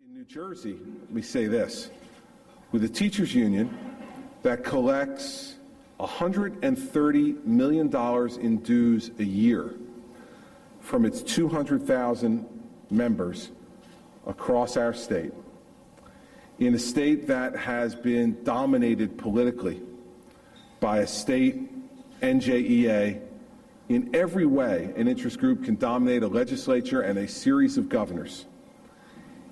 In New Jersey, let me say this, with a teachers union that collects $130 million in dues a year from its 200,000 members across our state, in a state that has been dominated politically by a state NJEA, in every way an interest group can dominate a legislature and a series of governors.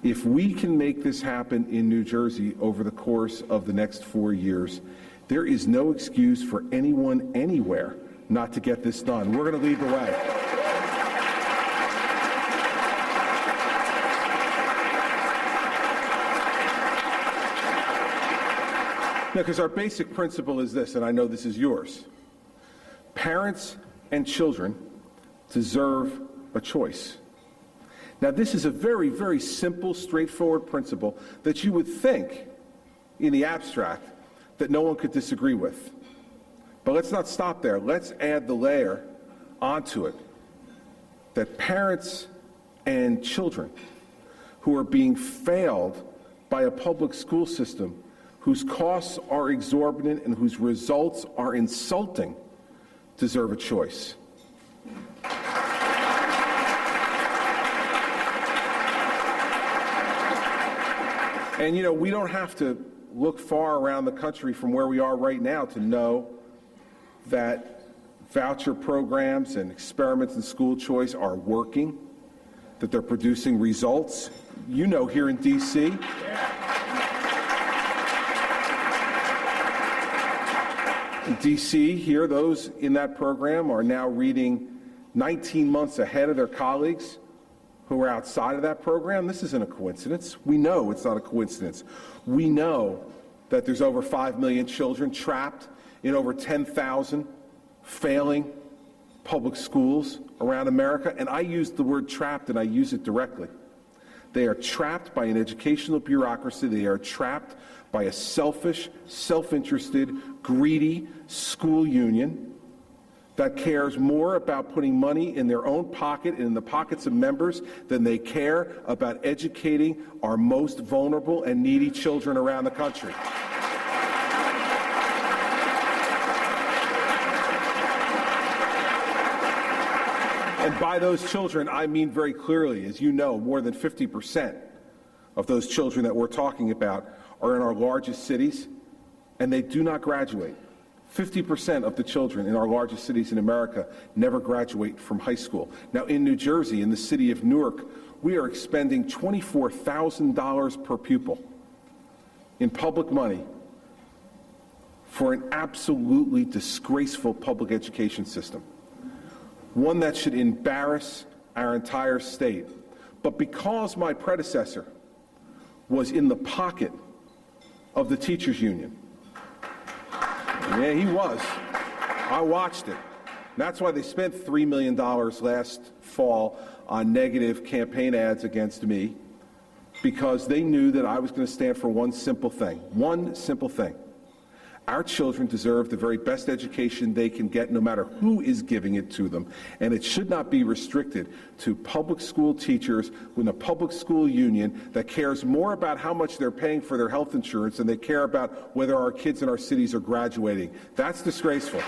If we can make this happen in New Jersey over the course of the next 4 years, there is no excuse for anyone anywhere not to get this done. We're going to lead the way. Now, because our basic principle is this, and I know this is yours. Parents and children deserve a choice. Now, this is a very, very simple, straightforward principle that you would think, in the abstract, that no one could disagree with. But let's not stop there. Let's add the layer onto it that parents and children who are being failed by a public school system whose costs are exorbitant and whose results are insulting deserve a choice. And, you know, we don't have to look far around the country from where we are right now to know that voucher programs and experiments in school choice are working, that they're producing results. You know, here in D.C., here, those in that program are now reading 19 months ahead of their colleagues who are outside of that program. This isn't a coincidence. We know it's not a coincidence. We know that there's over 5 million children trapped in over 10,000 failing public schools around America. And I use the word trapped, and I use it directly. They are trapped by an educational bureaucracy. They are trapped by a selfish, self-interested, greedy school union that cares more about putting money in their own pocket and in the pockets of members than they care about educating our most vulnerable and needy children around the country. And by those children, I mean very clearly, as you know, more than 50% of those children that we're talking about are in our largest cities, and they do not graduate. 50% of the children in our largest cities in America never graduate from high school. Now, in New Jersey, in the city of Newark, we are expending $24,000 per pupil in public money for an absolutely disgraceful public education system, one that should embarrass our entire state. But because my predecessor was in the pocket of the teachers union, yeah, he was. I watched it. That's why they spent $3 million last fall on negative campaign ads against me, because they knew that I was going to stand for one simple thing. One simple thing. Our children deserve the very best education they can get, no matter who is giving it to them. And it should not be restricted to public school teachers with a public school union that cares more about how much they're paying for their health insurance than they care about whether our kids in our cities are graduating. That's disgraceful.